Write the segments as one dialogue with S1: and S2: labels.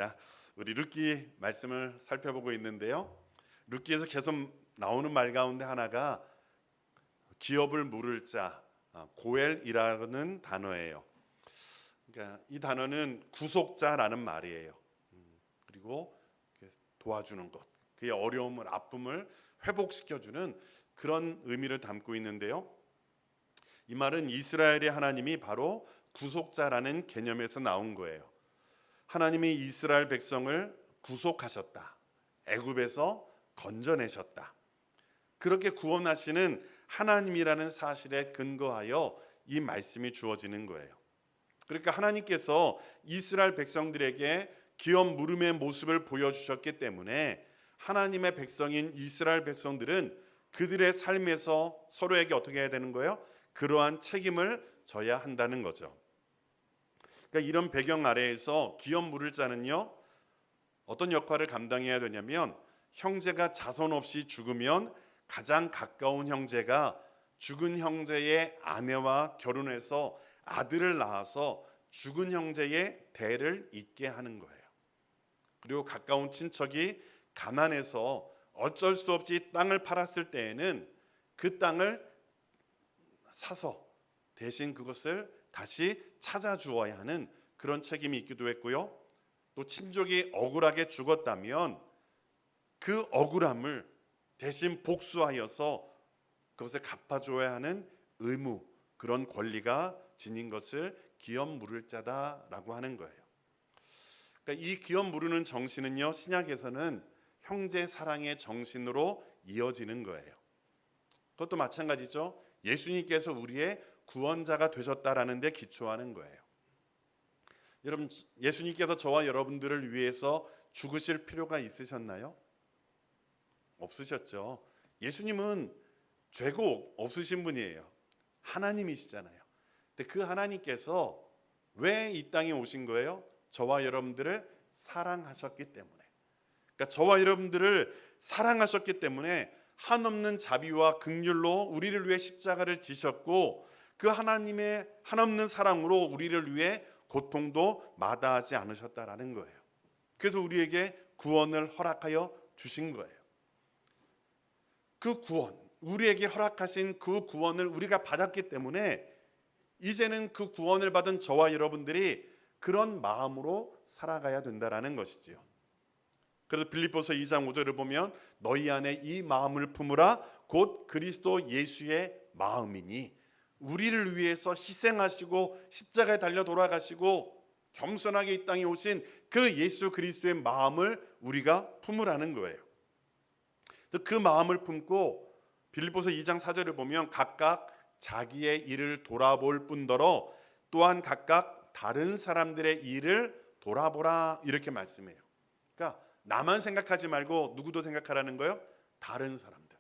S1: 반갑습니다. 우리 룻기 말씀을 살펴보고 있는데요. 룻기에서 계속 나오는 말 가운데 하나가 기업을 물을 자, 고엘이라는 단어예요. 그러니까 이 단어는 구속자라는 말이에요. 그리고 도와주는 것, 그의 어려움을, 아픔을 회복시켜주는 그런 의미를 담고 있는데요. 이 말은 이스라엘의 하나님이 바로 구속자라는 개념에서 나온 거예요. 하나님이 이스라엘 백성을 구속하셨다. 애굽에서 건져내셨다. 그렇게 구원하시는 하나님이라는 사실에 근거하여 이 말씀이 주어지는 거예요. 그러니까 하나님께서 이스라엘 백성들에게 기업 물음의 모습을 보여주셨기 때문에 하나님의 백성인 이스라엘 백성들은 그들의 삶에서 서로에게 어떻게 해야 되는 거예요? 그러한 책임을 져야 한다는 거죠. 그러니까 이런 배경 아래에서 기업 물을 자는요, 어떤 역할을 감당해야 되냐면, 형제가 자손 없이 죽으면 가장 가까운 형제가 죽은 형제의 아내와 결혼해서 아들을 낳아서 죽은 형제의 대를 잇게 하는 거예요. 그리고 가까운 친척이 가난해서 어쩔 수 없이 땅을 팔았을 때에는 그 땅을 사서 대신 그것을 다시 찾아주어야 하는 그런 책임이 있기도 했고요. 또 친족이 억울하게 죽었다면 그 억울함을 대신 복수하여서 그것을 갚아줘야 하는 의무, 그런 권리가 지닌 것을 기업 물을 자다라고 하는 거예요. 그러니까 이 기업 물으는 정신은요, 신약에서는 형제 사랑의 정신으로 이어지는 거예요. 그것도 마찬가지죠. 예수님께서 우리의 구원자가 되셨다라는 데 기초하는 거예요. 여러분, 예수님께서 저와 여러분들을 위해서 죽으실 필요가 있으셨나요? 없으셨죠. 예수님은 죄고 없으신 분이에요. 하나님이시잖아요. 근데 그 하나님께서 왜 이 땅에 오신 거예요? 저와 여러분들을 사랑하셨기 때문에. 그러니까 저와 여러분들을 사랑하셨기 때문에 한없는 자비와 긍휼로 우리를 위해 십자가를 지셨고, 그 하나님의 한없는 사랑으로 우리를 위해 고통도 마다하지 않으셨다라는 거예요. 그래서 우리에게 구원을 허락하여 주신 거예요. 그 구원, 우리에게 허락하신 그 구원을 우리가 받았기 때문에 이제는 그 구원을 받은 저와 여러분들이 그런 마음으로 살아가야 된다라는 것이지요. 그래서 빌립보서 2장 5절을 보면 너희 안에 이 마음을 품으라 곧 그리스도 예수의 마음이니, 우리를 위해서 희생하시고 십자가에 달려 돌아가시고 겸손하게 이 땅에 오신 그 예수 그리스도의 마음을 우리가 품으라는 거예요. 그 마음을 품고 빌립보서 2장 4절을 보면 각각 자기의 일을 돌아볼 뿐더러 또한 각각 다른 사람들의 일을 돌아보라, 이렇게 말씀해요. 그러니까 나만 생각하지 말고 누구도 생각하라는 거예요. 다른 사람들,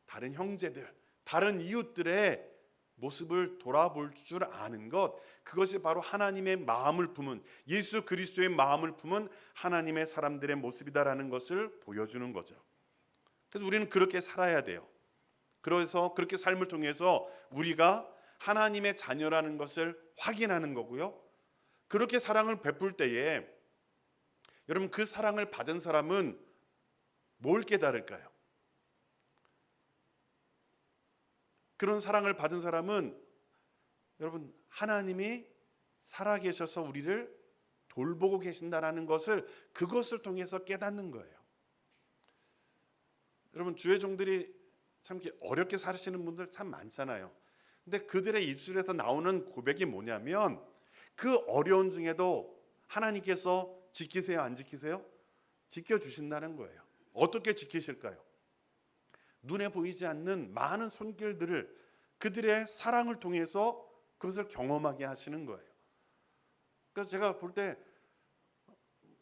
S1: 다른 형제들, 다른 이웃들의 모습을 돌아볼 줄 아는 것, 그것이 바로 하나님의 마음을 품은, 예수 그리스도의 마음을 품은 하나님의 사람들의 모습이다라는 것을 보여주는 거죠. 그래서 우리는 그렇게 살아야 돼요. 그래서 그렇게 삶을 통해서 우리가 하나님의 자녀라는 것을 확인하는 거고요. 그렇게 사랑을 베풀 때에 여러분, 그 사랑을 받은 사람은 뭘 깨달을까요? 그런 사랑을 받은 사람은 여러분, 하나님이 살아계셔서 우리를 돌보고 계신다라는 것을, 그것을 통해서 깨닫는 거예요. 여러분, 주의 종들이 참 어렵게 사시는 분들 참 많잖아요. 근데 그들의 입술에서 나오는 고백이 뭐냐면, 그 어려운 중에도 하나님께서 지키세요, 안 지키세요? 지켜주신다는 거예요. 어떻게 지키실까요? 눈에 보이지 않는 많은 손길들을, 그들의 사랑을 통해서 그것을 경험하게 하시는 거예요. 그래서 제가 볼 때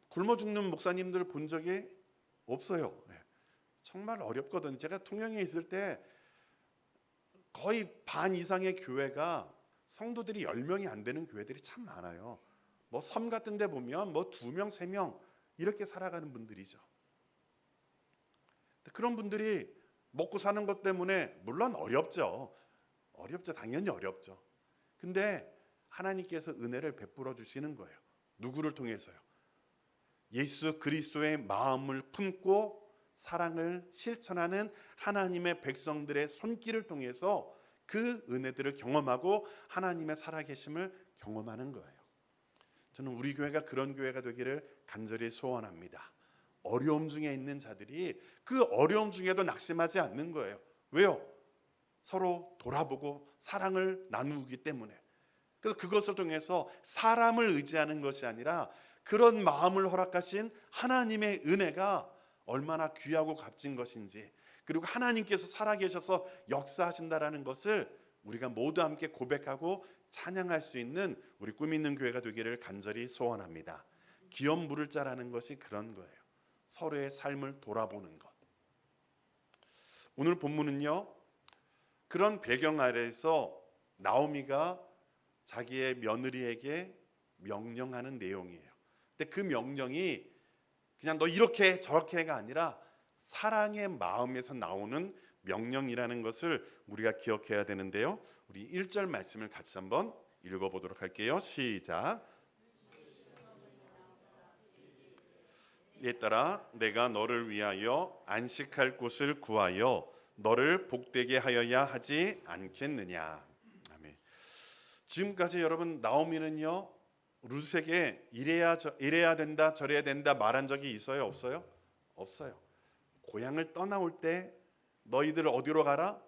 S1: 굶어 죽는 목사님들을 본 적이 없어요. 정말 어렵거든요. 제가 통영에 있을 때 거의 반 이상의 교회가 성도들이 10명이 안 되는 교회들이 참 많아요. 뭐 섬 같은 데 보면 뭐 2명, 3명 이렇게 살아가는 분들이죠. 그런 분들이 먹고 사는 것 때문에 물론 어렵죠. 당연히 어렵죠. 근데 하나님께서 은혜를 베풀어 주시는 거예요. 누구를 통해서요? 예수 그리스도의 마음을 품고 사랑을 실천하는 하나님의 백성들의 손길을 통해서 그 은혜들을 경험하고 하나님의 살아계심을 경험하는 거예요. 저는 우리 교회가 그런 교회가 되기를 간절히 소원합니다. 어려움 중에 있는 자들이 그 어려움 중에도 낙심하지 않는 거예요. 왜요? 서로 돌아보고 사랑을 나누기 때문에. 그래서 그것을 통해서 사람을 의지하는 것이 아니라 그런 마음을 허락하신 하나님의 은혜가 얼마나 귀하고 값진 것인지, 그리고 하나님께서 살아계셔서 역사하신다라는 것을 우리가 모두 함께 고백하고 찬양할 수 있는 우리 꿈 있는 교회가 되기를 간절히 소원합니다. 기업 물을 자라는 것이 그런 거예요. 서로의 삶을 돌아보는 것. 오늘 본문은요, 그런 배경 아래에서 나오미가 자기의 며느리에게 명령하는 내용이에요. 근데 그 명령이 그냥 너 이렇게 해, 저렇게 해가 아니라 사랑의 마음에서 나오는 명령이라는 것을 우리가 기억해야 되는데요. 우리 1절 말씀을 같이 한번 읽어보도록 할게요. 시작. 이에 따라 내가 너를 위하여 안식할 곳을 구하여 너를 복되게 하여야 하지 않겠느냐. 아멘. 지금까지 여러분 나오미는요, 룻에게 이래야 된다 저래야 된다 말한 적이 있어요? 없어요? 없어요. 고향을 떠나올 때 너희들 어디로 가라?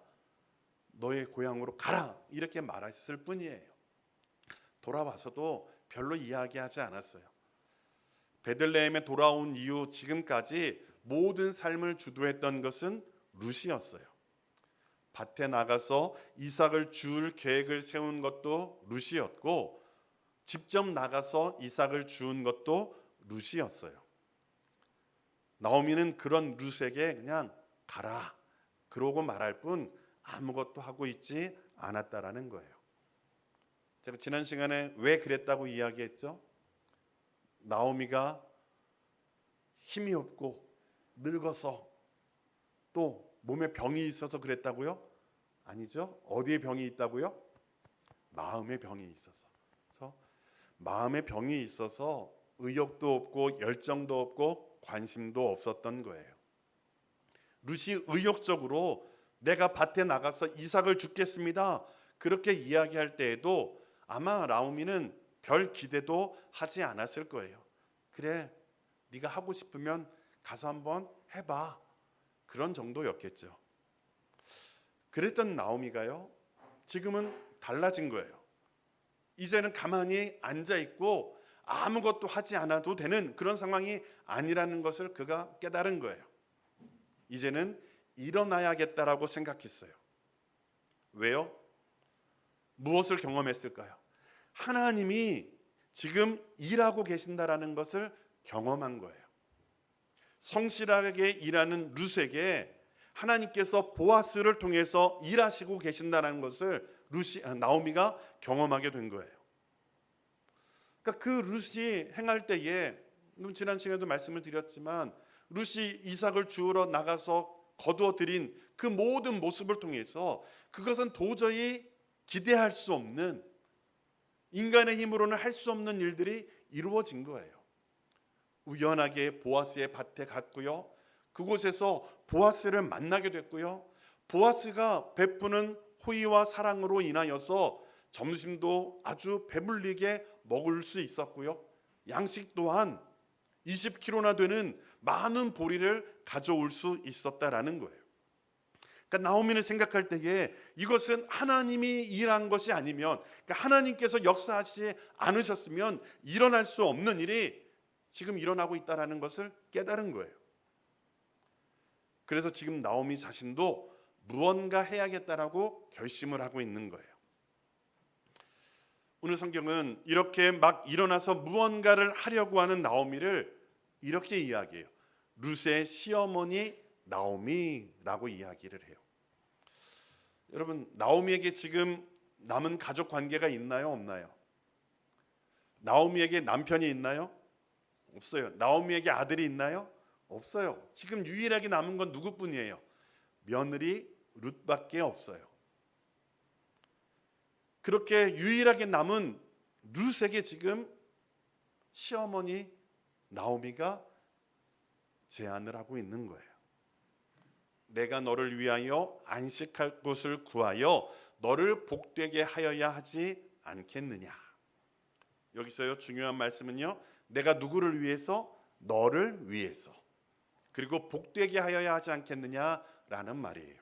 S1: 너의 고향으로 가라, 이렇게 말했을 뿐이에요. 돌아와서도 별로 이야기하지 않았어요. 베들레헴에 돌아온 이후 지금까지 모든 삶을 주도했던 것은 룻이었어요. 밭에 나가서 이삭을 줄 계획을 세운 것도 룻이었고, 직접 나가서 이삭을 주운 것도 룻이었어요. 나오미는 그런 룻에게 그냥 가라 그러고 말할 뿐 아무것도 하고 있지 않았다라는 거예요. 제가 지난 시간에 왜 그랬다고 이야기했죠? 나오미가 힘이 없고 늙어서 또 몸에 병이 있어서 그랬다고요? 아니죠. 어디에 병이 있다고요? 마음의 병이 있어서. 그래서 마음의 병이 있어서 의욕도 없고 열정도 없고 관심도 없었던 거예요. 룻이 의욕적으로 내가 밭에 나가서 이삭을 줍겠습니다 그렇게 이야기할 때에도 아마 나오미는 별 기대도 하지 않았을 거예요. 그래, 네가 하고 싶으면 가서 한번 해봐, 그런 정도였겠죠. 그랬던 나오미가요, 지금은 달라진 거예요. 이제는 가만히 앉아있고 아무것도 하지 않아도 되는 그런 상황이 아니라는 것을 그가 깨달은 거예요. 이제는 일어나야겠다라고 생각했어요. 왜요? 무엇을 경험했을까요? 하나님이 지금 일하고 계신다라는 것을 경험한 거예요. 성실하게 일하는 룻에게 하나님께서 보아스를 통해서 일하시고 계신다는 것을 나오미가 경험하게 된 거예요. 그러니까 그 룻이 행할 때에, 지난 시간에도 말씀을 드렸지만 룻이 이삭을 주우러 나가서 거두어 들인 그 모든 모습을 통해서 그것은 도저히 기대할 수 없는, 인간의 힘으로는 할 수 없는 일들이 이루어진 거예요. 우연하게 보아스의 밭에 갔고요, 그곳에서 보아스를 만나게 됐고요, 보아스가 베푸는 호의와 사랑으로 인하여서 점심도 아주 배불리게 먹을 수 있었고요, 양식 또한 20kg나 되는 많은 보리를 가져올 수 있었다라는 거예요. 그러니까 나오미는 생각할 때에 이것은 하나님이 일한 것이 아니면, 그러니까 하나님께서 역사하시지 않으셨으면 일어날 수 없는 일이 지금 일어나고 있다는 것을 깨달은 거예요. 그래서 지금 나오미 자신도 무언가 해야겠다라고 결심을 하고 있는 거예요. 오늘 성경은 이렇게 막 일어나서 무언가를 하려고 하는 나오미를 이렇게 이야기해요. 룻의 시어머니 나오미라고 이야기를 해요. 여러분, 나오미에게 지금 남은 가족 관계가 있나요? 없나요? 나오미에게 남편이 있나요? 없어요. 나오미에게 아들이 있나요? 없어요. 지금 유일하게 남은 건 누구뿐이에요? 며느리 룻밖에 없어요. 그렇게 유일하게 남은 룻에게 지금 시어머니 나오미가 제안을 하고 있는 거예요. 내가 너를 위하여 안식할 곳을 구하여 너를 복되게 하여야 하지 않겠느냐. 여기서요 중요한 말씀은요, 내가 누구를 위해서? 너를 위해서. 그리고 복되게 하여야 하지 않겠느냐라는 말이에요.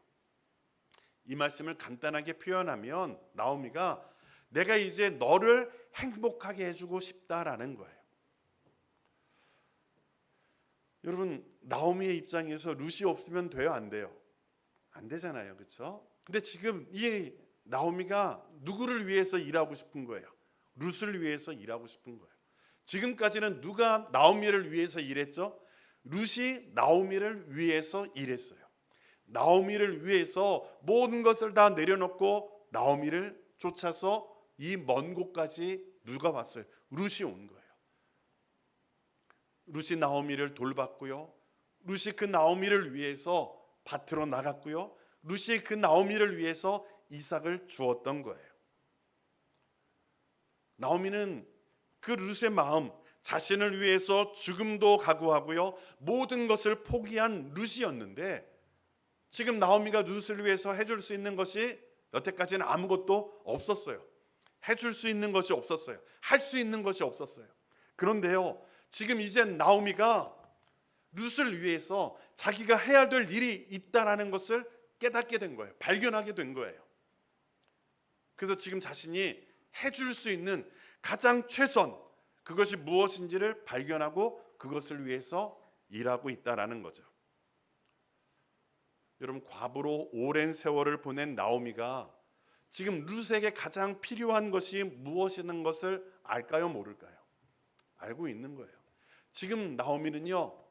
S1: 이 말씀을 간단하게 표현하면 나오미가 내가 이제 너를 행복하게 해주고 싶다라는 거예요. 여러분, 나오미의 입장에서 룻이 없으면 돼요, 안 돼요? 안 되잖아요, 그렇죠? 근데 지금 이 나오미가 누구를 위해서 일하고 싶은 거예요? 룻을 위해서 일하고 싶은 거예요. 지금까지는 누가 나오미를 위해서 일했죠? 룻이 나오미를 위해서 일했어요. 나오미를 위해서 모든 것을 다 내려놓고 나오미를 쫓아서 이 먼 곳까지 누가 왔어요? 룻이 온 거예요. 룻이 나오미를 돌봤고요. 룻이 그 나오미를 위해서 밭으로 나갔고요. 룻이 그 나오미를 위해서 이삭을 주었던 거예요. 나오미는 그 룻의 마음, 자신을 위해서 죽음도 각오하고요, 모든 것을 포기한 룻이었는데 지금 나오미가 룻을 위해서 해줄 수 있는 것이 여태까지는 아무것도 없었어요. 해줄 수 있는 것이 없었어요. 할 수 있는 것이 없었어요. 그런데요, 지금 이제 나오미가 룻을 위해서 자기가 해야 될 일이 있다라는 것을 깨닫게 된 거예요. 발견하게 된 거예요. 그래서 지금 자신이 해줄 수 있는 가장 최선, 그것이 무엇인지를 발견하고 그것을 위해서 일하고 있다라는 거죠. 여러분, 과부로 오랜 세월을 보낸 나오미가 지금 룻에게 가장 필요한 것이 무엇이라는 것을 알까요, 모를까요? 알고 있는 거예요. 지금 나오미는요,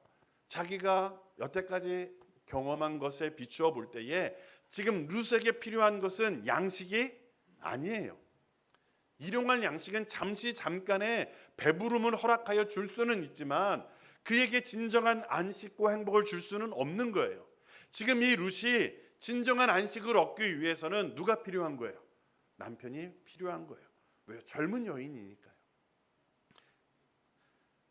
S1: 자기가 여태까지 경험한 것에 비추어 볼 때에 지금 룻에게 필요한 것은 양식이 아니에요. 일용할 양식은 잠깐의 배부름을 허락하여 줄 수는 있지만 그에게 진정한 안식과 행복을 줄 수는 없는 거예요. 지금 이 룻이 진정한 안식을 얻기 위해서는 누가 필요한 거예요? 남편이 필요한 거예요. 왜요? 젊은 여인이니까요.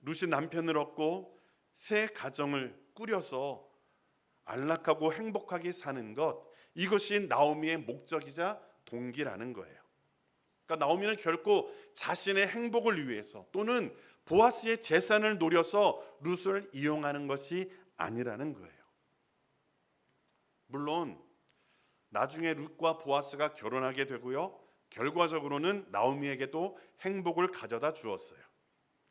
S1: 룻이 남편을 얻고 새 가정을 꾸려서 안락하고 행복하게 사는 것, 이것이 나오미의 목적이자 동기라는 거예요. 그러니까 나오미는 결코 자신의 행복을 위해서 또는 보아스의 재산을 노려서 룻을 이용하는 것이 아니라는 거예요. 물론 나중에 룻과 보아스가 결혼하게 되고요, 결과적으로는 나오미에게도 행복을 가져다 주었어요.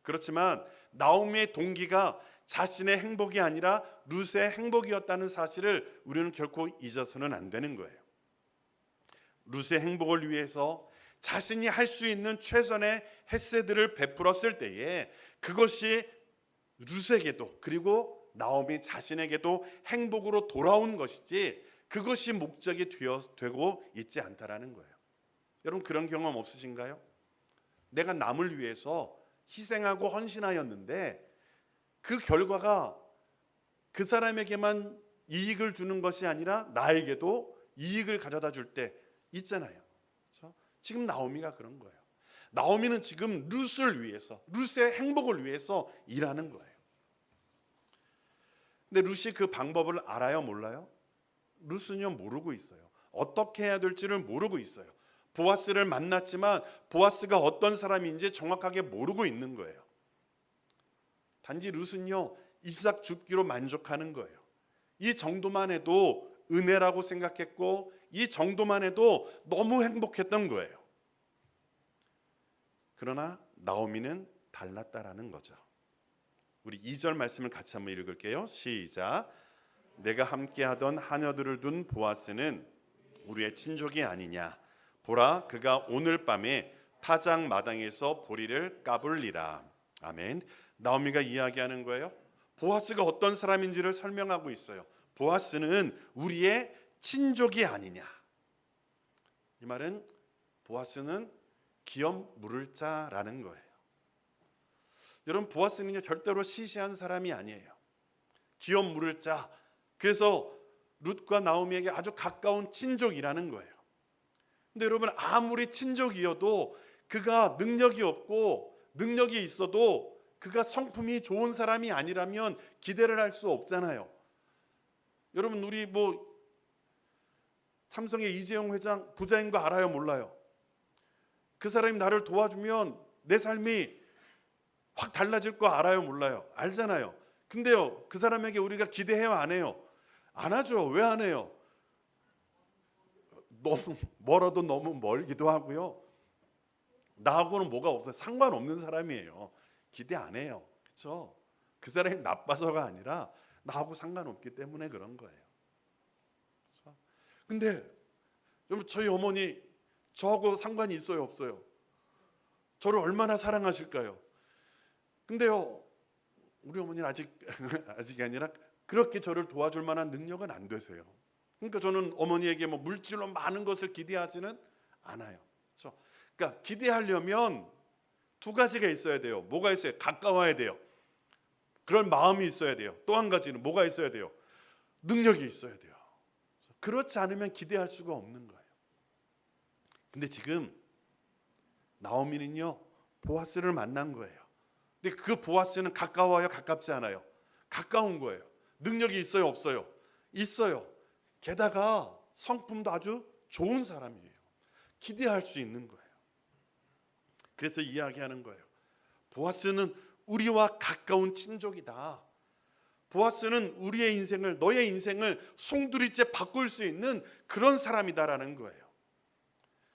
S1: 그렇지만 나오미의 동기가 자신의 행복이 아니라 룻의 행복이었다는 사실을 우리는 결코 잊어서는 안 되는 거예요. 룻의 행복을 위해서 자신이 할 수 있는 최선의 헤세드를 베풀었을 때에 그것이 룻에게도 그리고 나오미 자신에게도 행복으로 돌아온 것이지 그것이 목적이 되고 있지 않다라는 거예요. 여러분, 그런 경험 없으신가요? 내가 남을 위해서 희생하고 헌신하였는데 그 결과가 그 사람에게만 이익을 주는 것이 아니라 나에게도 이익을 가져다 줄 때 있잖아요. 그렇죠? 지금 나오미가 그런 거예요. 나오미는 지금 룻을 위해서, 룻의 행복을 위해서 일하는 거예요. 근데 룻이 그 방법을 알아요, 몰라요? 룻은요, 모르고 있어요. 어떻게 해야 될지를 모르고 있어요. 보아스를 만났지만 보아스가 어떤 사람인지 정확하게 모르고 있는 거예요. 단지 룻은요, 이삭 죽기로 만족하는 거예요. 이 정도만 해도 은혜라고 생각했고 이 정도만 해도 너무 행복했던 거예요. 그러나 나오미는 달랐다라는 거죠. 우리 2절 말씀을 같이 한번 읽을게요. 시작. 내가 함께하던 하녀들을 둔 보아스는 우리의 친족이 아니냐. 보라, 그가 오늘 밤에 타작 마당에서 보리를 까불리라. 아멘. 나오미가 이야기하는 거예요. 보아스가 어떤 사람인지를 설명하고 있어요. 보아스는 우리의 친족이 아니냐. 이 말은 보아스는 기업 물을 자라는 거예요. 여러분, 보아스는요, 절대로 시시한 사람이 아니에요. 기업 물을 자. 그래서 룻과 나오미에게 아주 가까운 친족이라는 거예요. 근데 여러분, 아무리 친족이어도 그가 능력이 없고 능력이 있어도 그가 성품이 좋은 사람이 아니라면 기대를 할 수 없잖아요. 여러분, 우리 삼성의 이재용 회장 부자인 거 알아요, 몰라요? 그 사람이 나를 도와주면 내 삶이 확 달라질 거 알아요, 몰라요? 알잖아요. 근데요, 그 사람에게 우리가 기대해요, 안 해요? 안 하죠. 왜 안 해요? 너무 멀어도 너무 멀기도 하고요. 나하고는 뭐가 없어요. 상관없는 사람이에요. 기대 안 해요. 그렇죠? 그 사람이 나빠서가 아니라 나하고 상관없기 때문에 그런 거예요. 그렇죠? 근데 저희 어머니 저하고 상관이 있어요, 없어요? 저를 얼마나 사랑하실까요? 근데요, 우리 어머니는 아직이 아니라 그렇게 저를 도와줄 만한 능력은 안 되세요. 그러니까 저는 어머니에게 물질로 많은 것을 기대하지는 않아요. 그렇죠? 그러니까 기대하려면 두 가지가 있어야 돼요. 뭐가 있어요? 가까워야 돼요. 그런 마음이 있어야 돼요. 또 한 가지는 뭐가 있어야 돼요? 능력이 있어야 돼요. 그렇지 않으면 기대할 수가 없는 거예요. 근데 지금 나오미는요, 보아스를 만난 거예요. 근데 그 보아스는 가까워요, 가깝지 않아요? 가까운 거예요. 능력이 있어요, 없어요? 있어요. 게다가 성품도 아주 좋은 사람이에요. 기대할 수 있는 거예요. 그래서 이야기하는 거예요. 보아스는 우리와 가까운 친족이다. 보아스는 우리의 인생을, 너의 인생을 송두리째 바꿀 수 있는 그런 사람이다라는 거예요.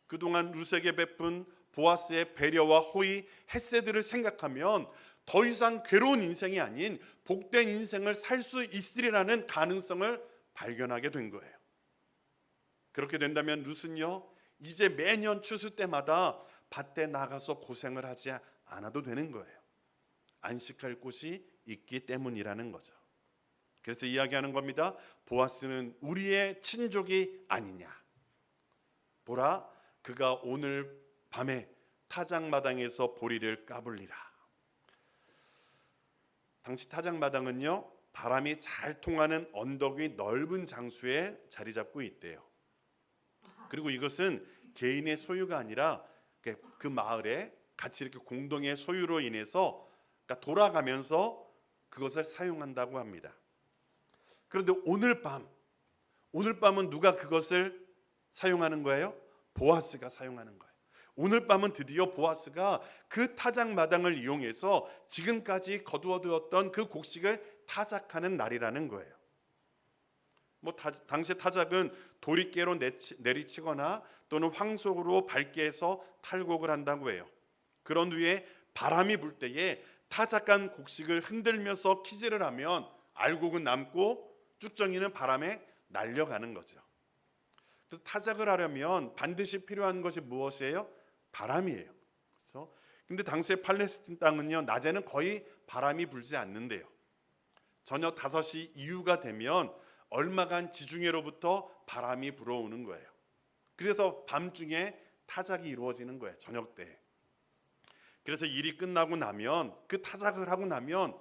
S1: 그동안 룻에게 베푼 보아스의 배려와 호의, 헤세드를 생각하면 더 이상 괴로운 인생이 아닌 복된 인생을 살 수 있으리라는 가능성을 발견하게 된 거예요. 그렇게 된다면 룻은요, 이제 매년 추수 때마다 밭에 나가서 고생을 하지 않아도 되는 거예요. 안식할 곳이 있기 때문이라는 거죠. 그래서 이야기하는 겁니다. 보아스는 우리의 친족이 아니냐. 보라, 그가 오늘 밤에 타작마당에서 보리를 까불리라. 당시 타작마당은요, 바람이 잘 통하는 언덕 위 넓은 장소에 자리 잡고 있대요. 그리고 이것은 개인의 소유가 아니라 그 마을에 같이 이렇게 공동의 소유로 인해서 돌아가면서 그것을 사용한다고 합니다. 그런데 오늘 밤은 누가 그것을 사용하는 거예요? 보아스가 사용하는 거예요. 오늘 밤은 드디어 보아스가 그 타작마당을 이용해서 지금까지 거두어두었던 그 곡식을 타작하는 날이라는 거예요. 당시 타작은 도리깨로 내리치거나 또는 황소로 밟게 해서 탈곡을 한다고 해요. 그런 후에 바람이 불 때에 타작한 곡식을 흔들면서 키질을 하면 알곡은 남고 쭉정이는 바람에 날려가는 거죠. 그래서 타작을 하려면 반드시 필요한 것이 무엇이에요? 바람이에요. 그렇죠? 근데 당시의 팔레스틴 땅은요, 낮에는 거의 바람이 불지 않는데요. 저녁 5시 이후가 되면 얼마간 지중해로부터 바람이 불어오는 거예요. 그래서 밤중에 타작이 이루어지는 거예요, 저녁 때. 그래서 일이 끝나고 나면, 그 타작을 하고 나면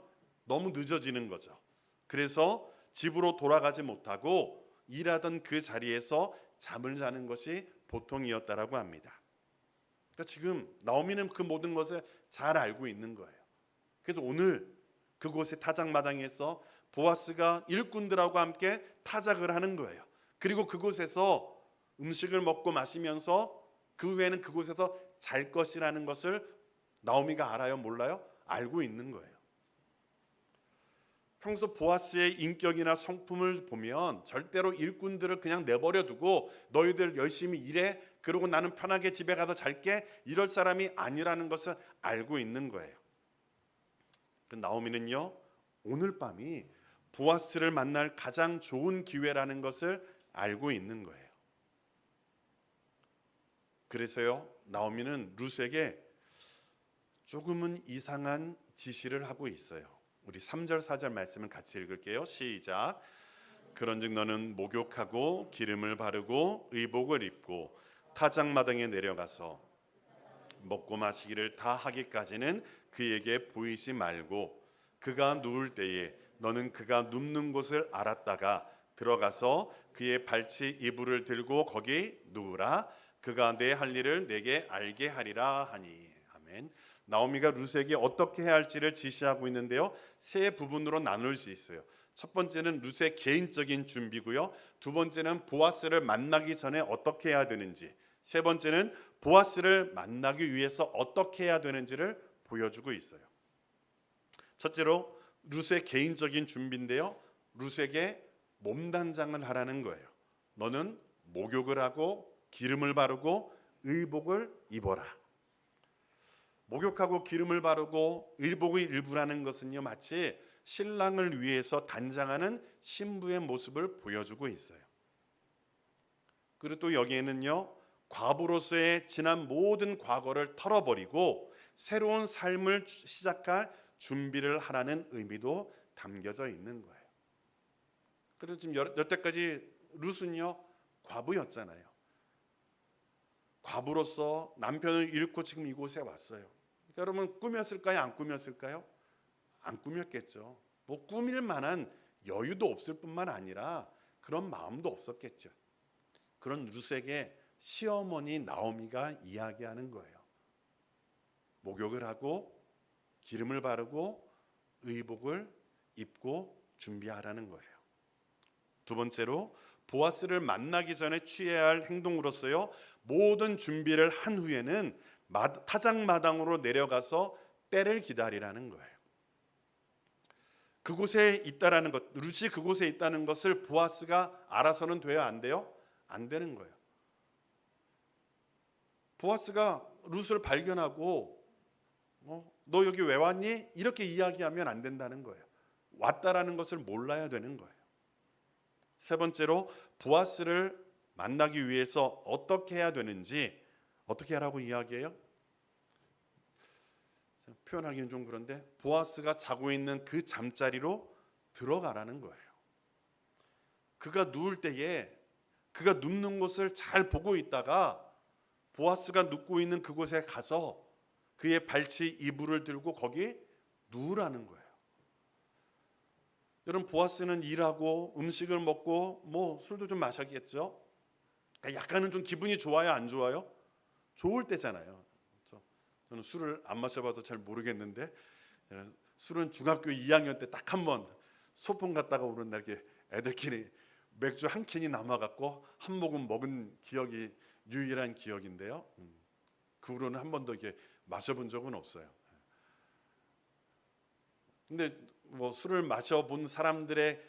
S1: 너무 늦어지는 거죠. 그래서 집으로 돌아가지 못하고 일하던 그 자리에서 잠을 자는 것이 보통이었다라고 합니다. 그러니까 지금 나오미는 그 모든 것을 잘 알고 있는 거예요. 그래서 오늘 그곳의 타작마당에서 보아스가 일꾼들하고 함께 타작을 하는 거예요. 그리고 그곳에서 음식을 먹고 마시면서 그 후에는 그곳에서 잘 것이라는 것을 나오미가 알아요, 몰라요? 알고 있는 거예요. 평소 보아스의 인격이나 성품을 보면 절대로 일꾼들을 그냥 내버려 두고 너희들 열심히 일해, 그러고 나는 편하게 집에 가서 잘게, 이럴 사람이 아니라는 것을 알고 있는 거예요. 그 나오미는요, 오늘 밤이 보아스를 만날 가장 좋은 기회라는 것을 알고 있는 거예요. 그래서요, 나오미는 룻에게 조금은 이상한 지시를 하고 있어요. 우리 3절 4절 말씀을 같이 읽을게요. 시작. 그런즉 너는 목욕하고 기름을 바르고 의복을 입고 타작마당에 내려가서 먹고 마시기를 다 하기까지는 그에게 보이지 말고 그가 누울 때에 너는 그가 눕는 곳을 알았다가 들어가서 그의 발치 이불을 들고 거기 누우라. 그가 내 할 일을 내게 알게 하리라 하니. 아멘. 나오미가 룻에게 어떻게 해야 할지를 지시하고 있는데요. 세 부분으로 나눌 수 있어요. 첫 번째는 룻의 개인적인 준비고요. 두 번째는 보아스를 만나기 전에 어떻게 해야 되는지, 세 번째는 보아스를 만나기 위해서 어떻게 해야 되는지를 보여주고 있어요. 첫째로 룻의 개인적인 준비인데요. 룻에게 몸단장을 하라는 거예요. 너는 목욕을 하고 기름을 바르고 의복을 입어라. 목욕하고 기름을 바르고 의복의 일부라는 것은요, 마치 신랑을 위해서 단장하는 신부의 모습을 보여주고 있어요. 그리고 또 여기에는요, 과부로서의 지난 모든 과거를 털어버리고 새로운 삶을 시작할 준비를 하라는 의미도 담겨져 있는 거예요. 그래서 지금 여태까지 룻은요, 과부였잖아요. 과부로서 남편을 잃고 지금 이곳에 왔어요. 그러니까 여러분, 꾸몄을까요? 안 꾸몄을까요? 안 꾸몄겠죠. 뭐 꾸밀 만한 여유도 없을 뿐만 아니라 그런 마음도 없었겠죠. 그런 룻에게 시어머니 나오미가 이야기하는 거예요. 목욕을 하고 기름을 바르고 의복을 입고 준비하라는 거예요. 두 번째로 보아스를 만나기 전에 취해야 할 행동으로서요, 모든 준비를 한 후에는 타작마당으로 내려가서 때를 기다리라는 거예요. 그곳에 있다라는 것, 룻이 그곳에 있다는 것을 보아스가 알아서는 돼요, 안 돼요? 안 되는 거예요. 보아스가 룻을 발견하고 너 여기 왜 왔니? 이렇게 이야기하면 안 된다는 거예요. 왔다라는 것을 몰라야 되는 거예요. 세 번째로 보아스를 만나기 위해서 어떻게 해야 되는지, 어떻게 하라고 이야기해요? 표현하기는 좀 그런데 보아스가 자고 있는 그 잠자리로 들어가라는 거예요. 그가 누울 때에 그가 눕는 곳을 잘 보고 있다가 보아스가 눕고 있는 그곳에 가서 그의 발치 이불을 들고 거기 누우라는 거예요. 여러분, 보아스는 일하고 음식을 먹고 뭐 술도 좀 마셨겠죠. 약간은 좀 기분이 좋아요, 안 좋아요? 좋을 때잖아요. 저는 술을 안 마셔봐서 잘 모르겠는데 술은 중학교 2학년 때 딱 한 번 소풍 갔다가 오는 날 이렇게 애들끼리 맥주 한 캔이 남아갖고 한 모금 먹은 기억이 유일한 기억인데요. 그 후로는 한 번도 이렇게 마셔본 적은 없어요. 근데 뭐 술을 마셔본 사람들의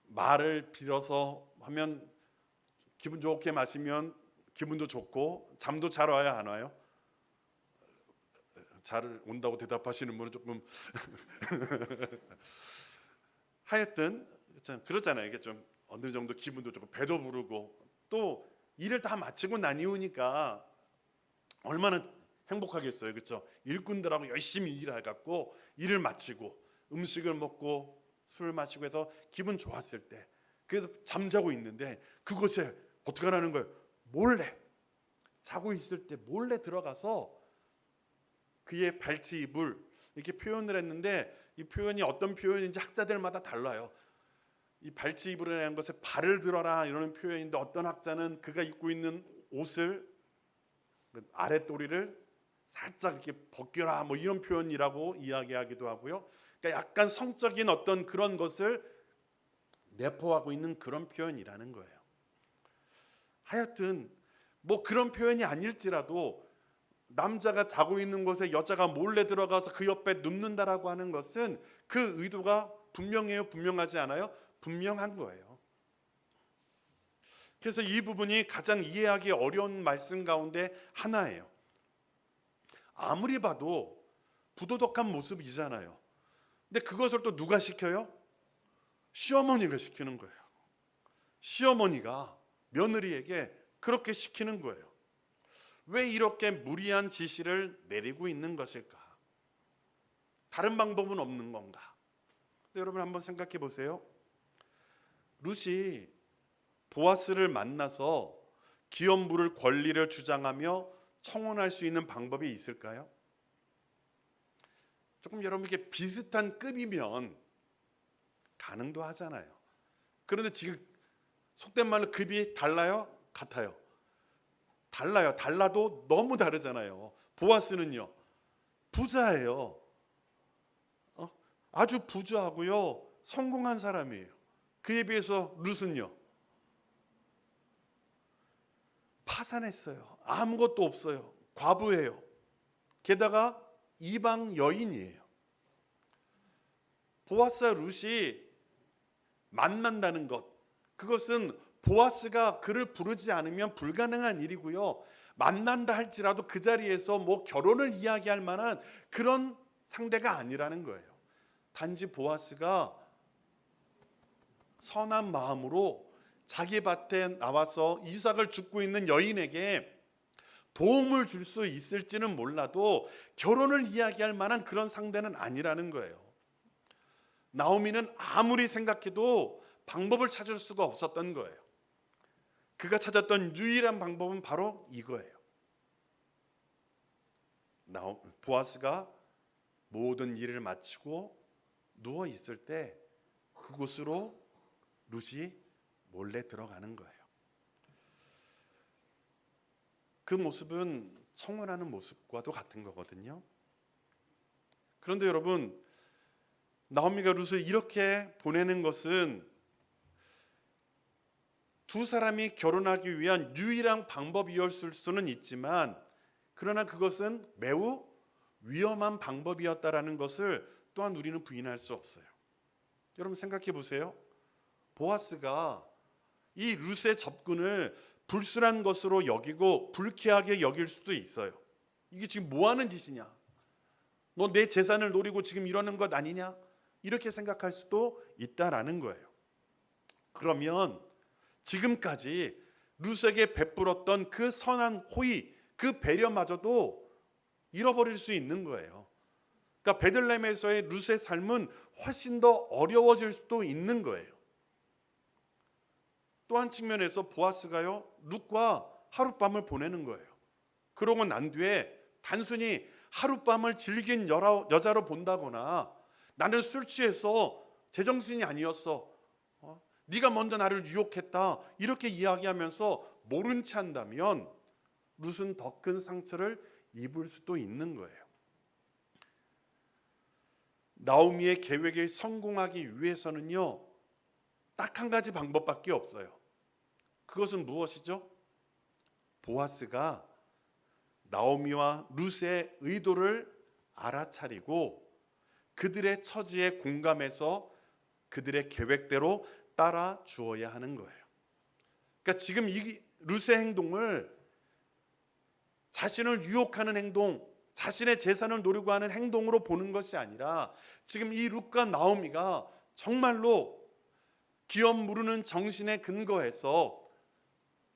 S1: 말을 빌어서 하면 기분 좋게 마시면 기분도 좋고 잠도 잘 와요, 안 와요? 잘 온다고 대답하시는 분은 조금 하여튼 그렇잖아요. 이게 좀 어느 정도 기분도 좋고 배도 부르고 또 일을 다 마치고 난 이후니까 얼마나 행복하겠어요, 그렇죠? 일꾼들하고 열심히 일해갖고 일을 마치고 음식을 먹고 술을 마시고 해서 기분 좋았을 때, 그래서 잠자고 있는데 그곳에 어떻게 하라는 거예요? 몰래 자고 있을 때 몰래 들어가서 그의 발치 이불, 이렇게 표현을 했는데 이 표현이 어떤 표현인지 학자들마다 달라요. 이 발치 이불이라는 것에 발을 들어라 이러는 표현인데, 어떤 학자는 그가 입고 있는 옷을 아랫도리를 살짝 이렇게 벗겨라 뭐 이런 표현이라고 이야기하기도 하고요. 그러니까 약간 성적인 어떤 그런 것을 내포하고 있는 그런 표현이라는 거예요. 하여튼 뭐 그런 표현이 아닐지라도 남자가 자고 있는 곳에 여자가 몰래 들어가서 그 옆에 눕는다라고 하는 것은 그 의도가 분명해요, 분명하지 않아요? 분명한 거예요. 그래서 이 부분이 가장 이해하기 어려운 말씀 가운데 하나예요. 아무리 봐도 부도덕한 모습이잖아요. 근데 그것을 또 누가 시켜요? 시어머니가 시키는 거예요. 시어머니가 며느리에게 그렇게 시키는 거예요. 왜 이렇게 무리한 지시를 내리고 있는 것일까? 다른 방법은 없는 건가? 여러분 한번 생각해 보세요. 룻이 보아스를 만나서 기업 물을 권리를 주장하며 청혼할 수 있는 방법이 있을까요? 조금 여러분에게 비슷한 급이면 가능도 하잖아요. 그런데 지금 속된 말로 급이 달라요? 같아요? 달라요. 달라도 너무 다르잖아요. 보아스는요, 부자예요. 아주 부자하고요, 성공한 사람이에요. 그에 비해서 룻은요, 파산했어요. 아무것도 없어요. 과부예요. 게다가 이방 여인이에요. 보아스와 룻이 만난다는 것, 그것은 보아스가 그를 부르지 않으면 불가능한 일이고요, 만난다 할지라도 그 자리에서 뭐 결혼을 이야기할 만한 그런 상대가 아니라는 거예요. 단지 보아스가 선한 마음으로 자기 밭에 나와서 이삭을 줍고 있는 여인에게 도움을 줄 수 있을지는 몰라도 결혼을 이야기할 만한 그런 상대는 아니라는 거예요. 나오미는 아무리 생각해도 방법을 찾을 수가 없었던 거예요. 그가 찾았던 유일한 방법은 바로 이거예요. 보아스가 모든 일을 마치고 누워 있을 때 그곳으로 룻이 몰래 들어가는 거예요. 그 모습은 청혼하는 모습과도 같은 거거든요. 그런데 여러분, 나오미가 룻을 이렇게 보내는 것은 두 사람이 결혼하기 위한 유일한 방법이었을 수는 있지만, 그러나 그것은 매우 위험한 방법이었다라는 것을 또한 우리는 부인할 수 없어요. 여러분 생각해 보세요. 보아스가 이 룻의 접근을 불순한 것으로 여기고 불쾌하게 여길 수도 있어요. 이게 지금 뭐 하는 짓이냐? 너 내 재산을 노리고 지금 이러는 것 아니냐? 이렇게 생각할 수도 있다라는 거예요. 그러면 지금까지 룻에게 베풀었던 그 선한 호의, 그 배려마저도 잃어버릴 수 있는 거예요. 그러니까 베들레헴에서의 룻의 삶은 훨씬 더 어려워질 수도 있는 거예요. 또 한 측면에서 보아스가요, 룻과 하룻밤을 보내는 거예요. 그러고 난 뒤에 단순히 하룻밤을 즐긴 여자로 본다거나 나는 술 취해서 제정신이 아니었어, 네가 먼저 나를 유혹했다, 이렇게 이야기하면서 모른 체 한다면 룻은 더 큰 상처를 입을 수도 있는 거예요. 나오미의 계획이 성공하기 위해서는요, 딱 한 가지 방법밖에 없어요. 그것은 무엇이죠? 보아스가 나오미와 룻의 의도를 알아차리고 그들의 처지에 공감해서 그들의 계획대로 따라 주어야 하는 거예요. 그러니까 지금 이 룻의 행동을 자신을 유혹하는 행동, 자신의 재산을 노리고 하는 행동으로 보는 것이 아니라 지금 이 룻과 나오미가 정말로 기업 무르는 정신에 근거해서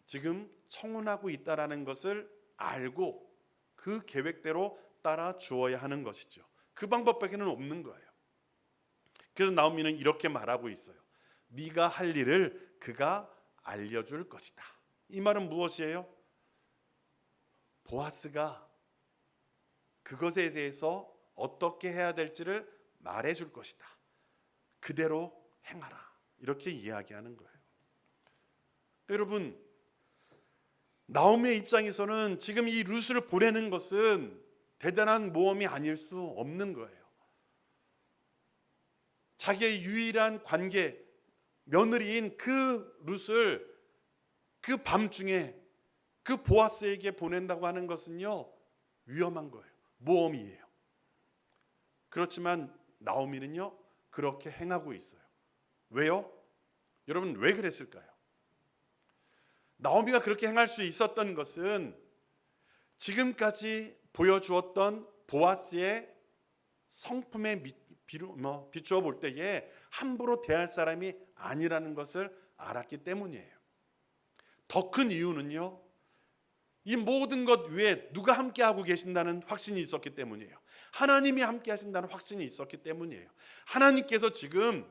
S1: 지금 청혼하고 있다라는 것을 알고 그 계획대로 따라 주어야 하는 것이죠. 그 방법밖에는 없는 거예요. 그래서 나오미는 이렇게 말하고 있어요. 네가 할 일을 그가 알려줄 것이다. 이 말은 무엇이에요? 보아스가 그것에 대해서 어떻게 해야 될지를 말해줄 것이다. 그대로 행하라. 이렇게 이야기하는 거예요. 여러분, 나오미의 입장에서는 지금 이 룻을 보내는 것은 대단한 모험이 아닐 수 없는 거예요. 자기의 유일한 관계, 며느리인 그 룻을 그 밤중에 그 보아스에게 보낸다고 하는 것은요, 위험한 거예요. 모험이에요. 그렇지만 나오미는요, 그렇게 행하고 있어요. 왜요? 여러분, 왜 그랬을까요? 나오미가 그렇게 행할 수 있었던 것은 지금까지 보여주었던 보아스의 성품에 비추어 볼 때에 함부로 대할 사람이 아니라는 것을 알았기 때문이에요. 더 큰 이유는요, 이 모든 것 위에 누가 함께하고 계신다는 확신이 있었기 때문이에요. 하나님이 함께 하신다는 확신이 있었기 때문이에요. 하나님께서 지금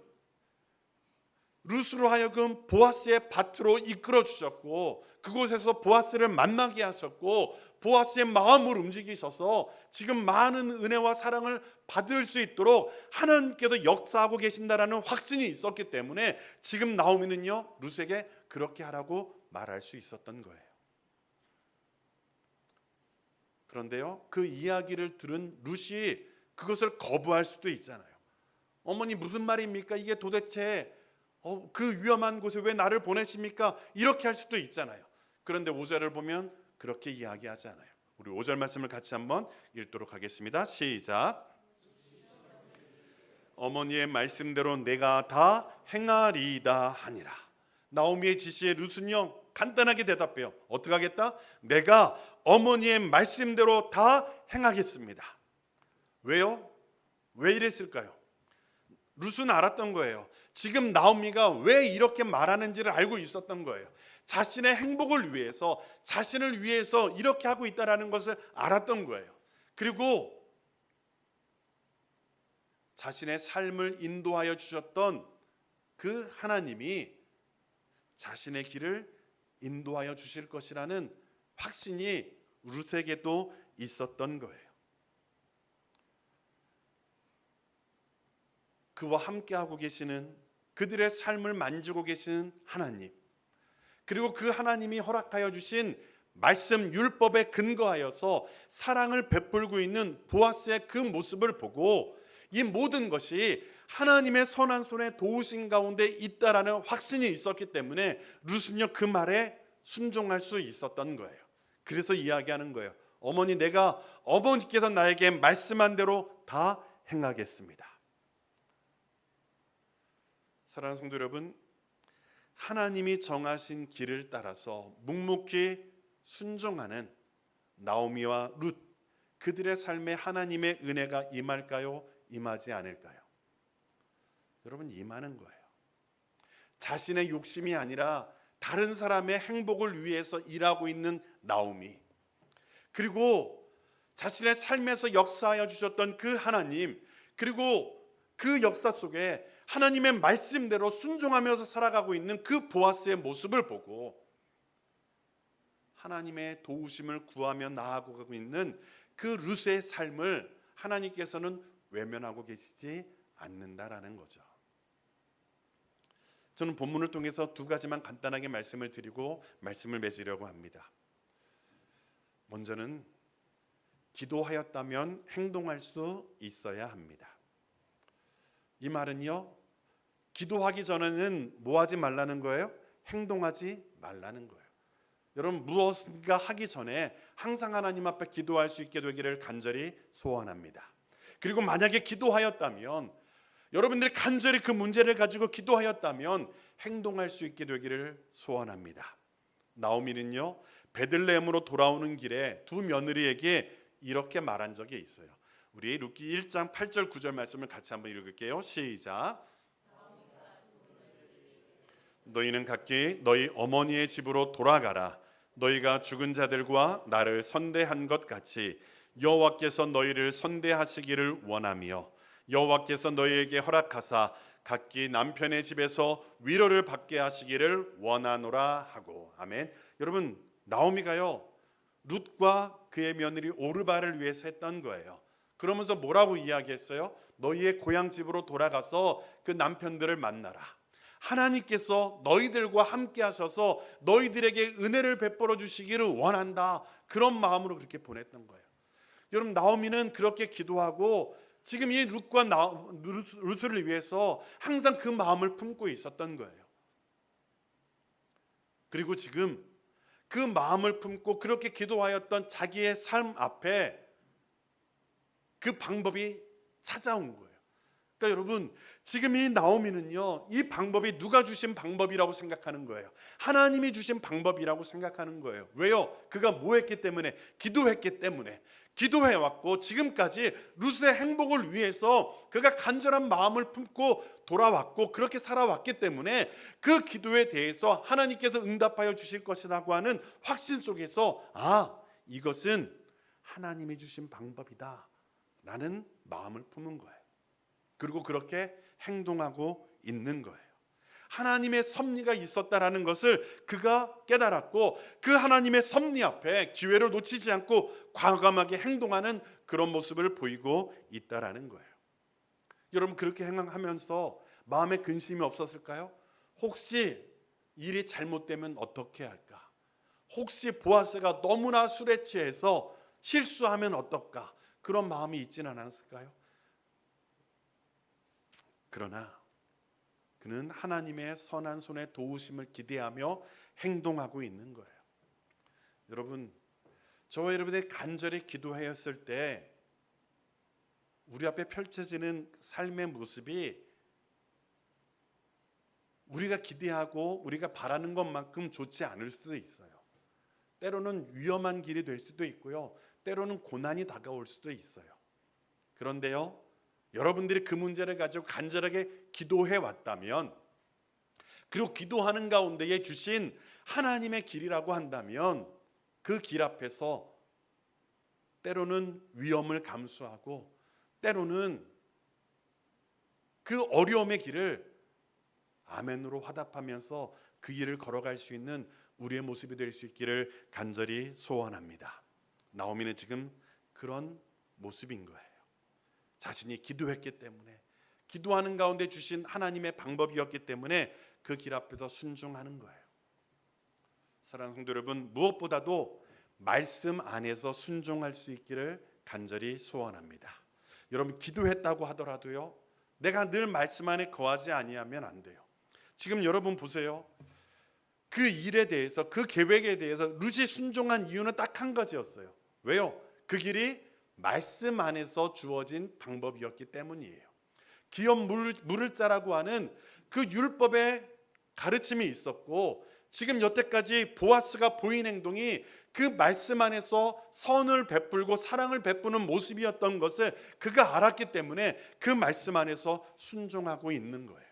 S1: 룻으로 하여금 보아스의 밭으로 이끌어 주셨고 그곳에서 보아스를 만나게 하셨고 보아스의 마음을 움직이셔서 지금 많은 은혜와 사랑을 받을 수 있도록 하나님께서 역사하고 계신다라는 확신이 있었기 때문에 지금 나오미는요, 룻에게 그렇게 하라고 말할 수 있었던 거예요. 그런데요, 그 이야기를 들은 룻이 그것을 거부할 수도 있잖아요. 어머니 무슨 말입니까? 이게 도대체 그 위험한 곳에 왜 나를 보내십니까? 이렇게 할 수도 있잖아요. 그런데 5절을 보면 그렇게 이야기하지 않아요. 우리 5절 말씀을 같이 한번 읽도록 하겠습니다. 시작. 어머니의 말씀대로 내가 다 행하리이다 하니라. 나오미의 지시에 룻은요 간단하게 대답해요. 어떻게 하겠다? 내가 어머니의 말씀대로 다 행하겠습니다. 왜요? 왜 이랬을까요? 룻은 알았던 거예요. 지금 나오미가 왜 이렇게 말하는지를 알고 있었던 거예요. 자신의 행복을 위해서, 자신을 위해서 이렇게 하고 있다는 것을 알았던 거예요. 그리고 자신의 삶을 인도하여 주셨던 그 하나님이 자신의 길을 인도하여 주실 것이라는 확신이 룻에게도 있었던 거예요. 그와 함께하고 계시는, 그들의 삶을 만지고 계시는 하나님, 그리고 그 하나님이 허락하여 주신 말씀 율법에 근거하여서 사랑을 베풀고 있는 보아스의 그 모습을 보고 이 모든 것이 하나님의 선한 손에 도우신 가운데 있다라는 확신이 있었기 때문에 룻은요 그 말에 순종할 수 있었던 거예요. 그래서 이야기하는 거예요. 어머니, 내가 어머니께서 나에게 말씀한 대로 다 행하겠습니다. 사랑하는 성도 여러분, 하나님이 정하신 길을 따라서 묵묵히 순종하는 나오미와 룻, 그들의 삶에 하나님의 은혜가 임할까요? 임하지 않을까요? 여러분, 임하는 거예요. 자신의 욕심이 아니라 다른 사람의 행복을 위해서 일하고 있는 나오미, 그리고 자신의 삶에서 역사하여 주셨던 그 하나님, 그리고 그 역사 속에 하나님의 말씀대로 순종하면서 살아가고 있는 그 보아스의 모습을 보고 하나님의 도우심을 구하며 나아가고 있는 그 룻의 삶을 하나님께서는 외면하고 계시지 않는다라는 거죠. 저는 본문을 통해서 두 가지만 간단하게 말씀을 드리고 말씀을 맺으려고 합니다. 먼저는 기도하였다면 행동할 수 있어야 합니다. 이 말은요, 기도하기 전에는 뭐 하지 말라는 거예요? 행동하지 말라는 거예요. 여러분, 무엇인가 하기 전에 항상 하나님 앞에 기도할 수 있게 되기를 간절히 소원합니다. 그리고 만약에 기도하였다면, 여러분들이 간절히 그 문제를 가지고 기도하였다면 행동할 수 있게 되기를 소원합니다. 나오미는요, 베들레헴으로 돌아오는 길에 두 며느리에게 이렇게 말한 적이 있어요. 우리 룻기 1장 8절 9절 말씀을 같이 한번 읽을게요. 시작. 너희는 각기 너희 어머니의 집으로 돌아가라. 너희가 죽은 자들과 나를 선대한 것 같이 여호와께서 너희를 선대하시기를 원하며 여호와께서 너희에게 허락하사 각기 남편의 집에서 위로를 받게 하시기를 원하노라 하고. 아멘. 여러분, 나오미가요 룻과 그의 며느리 오르바를 위해서 했던 거예요. 그러면서 뭐라고 이야기했어요? 너희의 고향 집으로 돌아가서 그 남편들을 만나라. 하나님께서 너희들과 함께 하셔서 너희들에게 은혜를 베풀어 주시기를 원한다. 그런 마음으로 그렇게 보냈던 거예요. 여러분, 나오미는 그렇게 기도하고 지금 이 룻과 룻을 위해서 항상 그 마음을 품고 있었던 거예요. 그리고 지금 그 마음을 품고 그렇게 기도하였던 자기의 삶 앞에 그 방법이 찾아온 거예요. 그러니까 여러분, 지금 이 나오미는요, 이 방법이 누가 주신 방법이라고 생각하는 거예요. 하나님이 주신 방법이라고 생각하는 거예요. 왜요? 그가 뭐 했기 때문에? 기도했기 때문에. 기도해왔고 지금까지 룻의 행복을 위해서 그가 간절한 마음을 품고 돌아왔고 그렇게 살아왔기 때문에 그 기도에 대해서 하나님께서 응답하여 주실 것이라고 하는 확신 속에서 이것은 하나님이 주신 방법이다 라는 마음을 품은 거예요. 그리고 그렇게 행동하고 있는 거예요. 하나님의 섭리가 있었다라는 것을 그가 깨달았고 그 하나님의 섭리 앞에 기회를 놓치지 않고 과감하게 행동하는 그런 모습을 보이고 있다라는 거예요. 여러분, 그렇게 행하면서 마음에 근심이 없었을까요? 혹시 일이 잘못되면 어떻게 할까? 혹시 보아스가 너무나 술에 취해서 실수하면 어떨까? 그런 마음이 있지는 않았을까요? 그러나 그는 하나님의 선한 손의 도우심을 기대하며 행동하고 있는 거예요. 여러분, 저와 여러분이 간절히 기도하였을 때 우리 앞에 펼쳐지는 삶의 모습이 우리가 기대하고 우리가 바라는 것만큼 좋지 않을 수도 있어요. 때로는 위험한 길이 될 수도 있고요. 때로는 고난이 다가올 수도 있어요. 그런데요, 여러분들이 그 문제를 가지고 간절하게 기도해 왔다면, 그리고 기도하는 가운데에 주신 하나님의 길이라고 한다면 그 길 앞에서 때로는 위험을 감수하고 때로는 그 어려움의 길을 아멘으로 화답하면서 그 길을 걸어갈 수 있는 우리의 모습이 될 수 있기를 간절히 소원합니다. 나오미는 지금 그런 모습인 거예요. 자신이 기도했기 때문에, 기도하는 가운데 주신 하나님의 방법이었기 때문에 그 길 앞에서 순종하는 거예요. 사랑하는 성도 여러분, 무엇보다도 말씀 안에서 순종할 수 있기를 간절히 소원합니다. 여러분, 기도했다고 하더라도요, 내가 늘 말씀 안에 거하지 아니하면 안 돼요. 지금 여러분 보세요. 그 일에 대해서, 그 계획에 대해서 루지 순종한 이유는 딱 한 가지였어요. 왜요? 그 길이 말씀 안에서 주어진 방법이었기 때문이에요. 기업 물을 자라고 하는 그 율법의 가르침이 있었고, 지금 여태까지 보아스가 보인 행동이 그 말씀 안에서 선을 베풀고 사랑을 베푸는 모습이었던 것을 그가 알았기 때문에 그 말씀 안에서 순종하고 있는 거예요.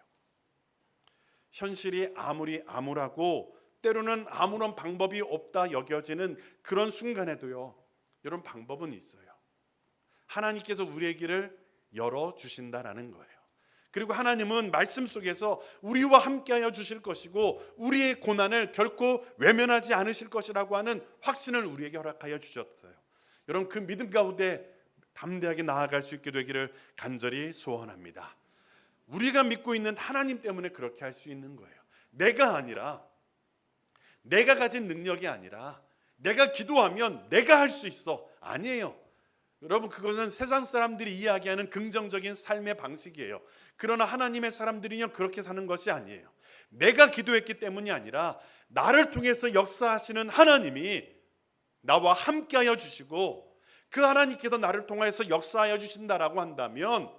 S1: 현실이 아무리 암울하고 때로는 아무런 방법이 없다 여겨지는 그런 순간에도요, 이런 방법은 있어요. 하나님께서 우리의 길을 열어주신다라는 거예요. 그리고 하나님은 말씀 속에서 우리와 함께하여 주실 것이고 우리의 고난을 결코 외면하지 않으실 것이라고 하는 확신을 우리에게 허락하여 주셨어요. 여러분, 그 믿음 가운데 담대하게 나아갈 수 있게 되기를 간절히 소원합니다. 우리가 믿고 있는 하나님 때문에 그렇게 할 수 있는 거예요. 내가 아니라, 내가 가진 능력이 아니라, 내가 기도하면 내가 할 수 있어, 아니에요. 여러분, 그것은 세상 사람들이 이야기하는 긍정적인 삶의 방식이에요. 그러나 하나님의 사람들이요, 그렇게 사는 것이 아니에요. 내가 기도했기 때문이 아니라 나를 통해서 역사하시는 하나님이 나와 함께하여 주시고 그 하나님께서 나를 통해서 역사하여 주신다라고 한다면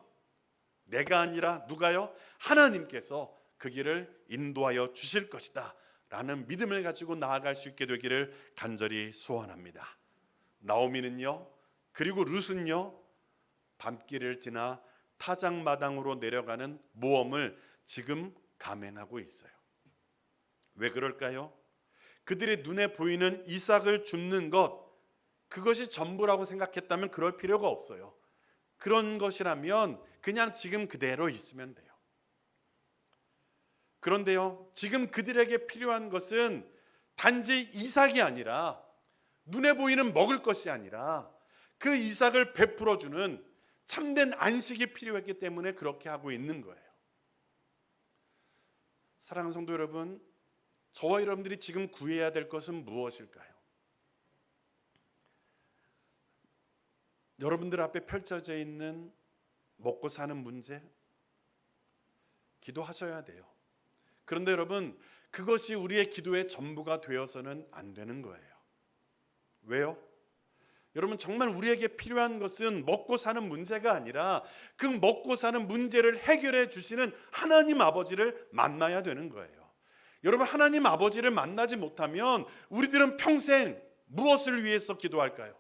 S1: 내가 아니라 누가요? 하나님께서 그 길을 인도하여 주실 것이다 라는 믿음을 가지고 나아갈 수 있게 되기를 간절히 소원합니다. 나오미는요, 그리고 룻은요, 밤길을 지나 타작마당으로 내려가는 모험을 지금 감행하고 있어요. 왜 그럴까요? 그들의 눈에 보이는 이삭을 줍는 것, 그것이 전부라고 생각했다면 그럴 필요가 없어요. 그런 것이라면 그냥 지금 그대로 있으면 돼요. 그런데요, 지금 그들에게 필요한 것은 단지 이삭이 아니라, 눈에 보이는 먹을 것이 아니라 그 이삭을 베풀어주는 참된 안식이 필요했기 때문에 그렇게 하고 있는 거예요. 사랑하는 성도 여러분, 저와 여러분들이 지금 구해야 될 것은 무엇일까요? 여러분들 앞에 펼쳐져 있는 먹고 사는 문제, 기도하셔야 돼요. 그런데 여러분, 그것이 우리의 기도의 전부가 되어서는 안 되는 거예요. 왜요? 여러분, 정말 우리에게 필요한 것은 먹고 사는 문제가 아니라 그 먹고 사는 문제를 해결해 주시는 하나님 아버지를 만나야 되는 거예요. 여러분, 하나님 아버지를 만나지 못하면 우리들은 평생 무엇을 위해서 기도할까요?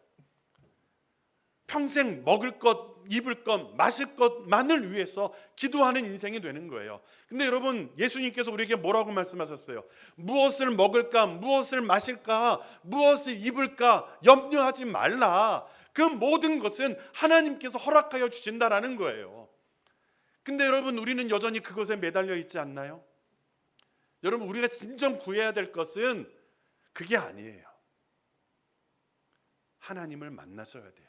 S1: 평생 먹을 것, 입을 것, 마실 것만을 위해서 기도하는 인생이 되는 거예요. 근데 여러분, 예수님께서 우리에게 뭐라고 말씀하셨어요? 무엇을 먹을까, 무엇을 마실까, 무엇을 입을까 염려하지 말라. 그 모든 것은 하나님께서 허락하여 주신다라는 거예요. 근데 여러분, 우리는 여전히 그것에 매달려 있지 않나요? 여러분, 우리가 진정 구해야 될 것은 그게 아니에요. 하나님을 만나셔야 돼요.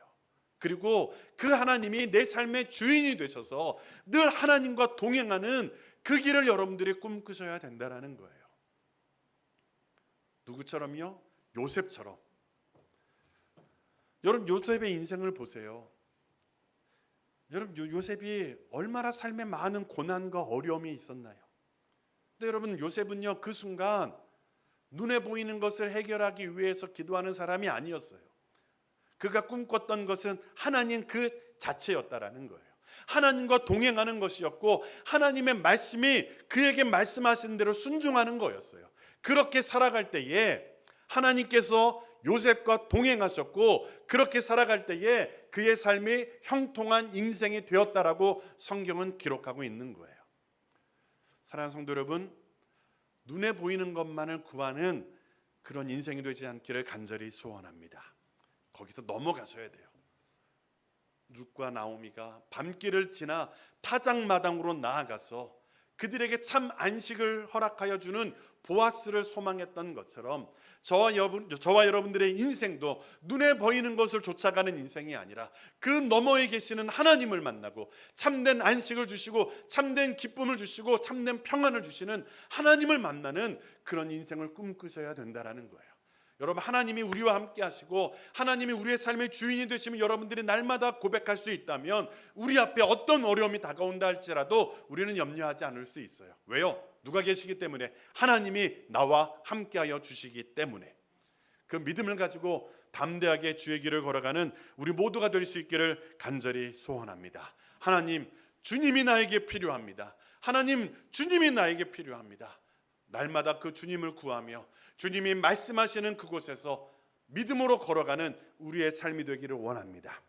S1: 그리고 그 하나님이 내 삶의 주인이 되셔서 늘 하나님과 동행하는 그 길을 여러분들이 꿈꾸셔야 된다는 거예요. 누구처럼요? 요셉처럼. 여러분 요셉의 인생을 보세요. 여러분 요셉이 얼마나 삶에 많은 고난과 어려움이 있었나요? 근데 여러분 요셉은요 그 순간 눈에 보이는 것을 해결하기 위해서 기도하는 사람이 아니었어요. 그가 꿈꿨던 것은 하나님 그 자체였다라는 거예요. 하나님과 동행하는 것이었고 하나님의 말씀이 그에게 말씀하신 대로 순종하는 거였어요. 그렇게 살아갈 때에 하나님께서 요셉과 동행하셨고 그렇게 살아갈 때에 그의 삶이 형통한 인생이 되었다라고 성경은 기록하고 있는 거예요. 사랑하는 성도 여러분, 눈에 보이는 것만을 구하는 그런 인생이 되지 않기를 간절히 소원합니다. 거기서 넘어가셔야 돼요. 룻과 나오미가 밤길을 지나 타작마당으로 나아가서 그들에게 참 안식을 허락하여 주는 보아스를 소망했던 것처럼 저와 여러분들의 인생도 눈에 보이는 것을 쫓아가는 인생이 아니라 그 너머에 계시는 하나님을 만나고 참된 안식을 주시고 참된 기쁨을 주시고 참된 평안을 주시는 하나님을 만나는 그런 인생을 꿈꾸셔야 된다라는 거예요. 여러분 하나님이 우리와 함께 하시고 하나님이 우리의 삶의 주인이 되시면 여러분들이 날마다 고백할 수 있다면 우리 앞에 어떤 어려움이 다가온다 할지라도 우리는 염려하지 않을 수 있어요. 왜요? 누가 계시기 때문에? 하나님이 나와 함께하여 주시기 때문에. 그 믿음을 가지고 담대하게 주의 길을 걸어가는 우리 모두가 될 수 있기를 간절히 소원합니다. 하나님 주님이 나에게 필요합니다. 하나님 주님이 나에게 필요합니다. 날마다 그 주님을 구하며 주님이 말씀하시는 그곳에서 믿음으로 걸어가는 우리의 삶이 되기를 원합니다.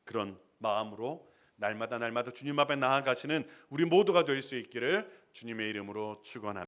S1: 그런 마음으로 날마다 주님 앞에 나아가시는 우리 모두가 될 수 있기를 주님의 이름으로 축원합니다.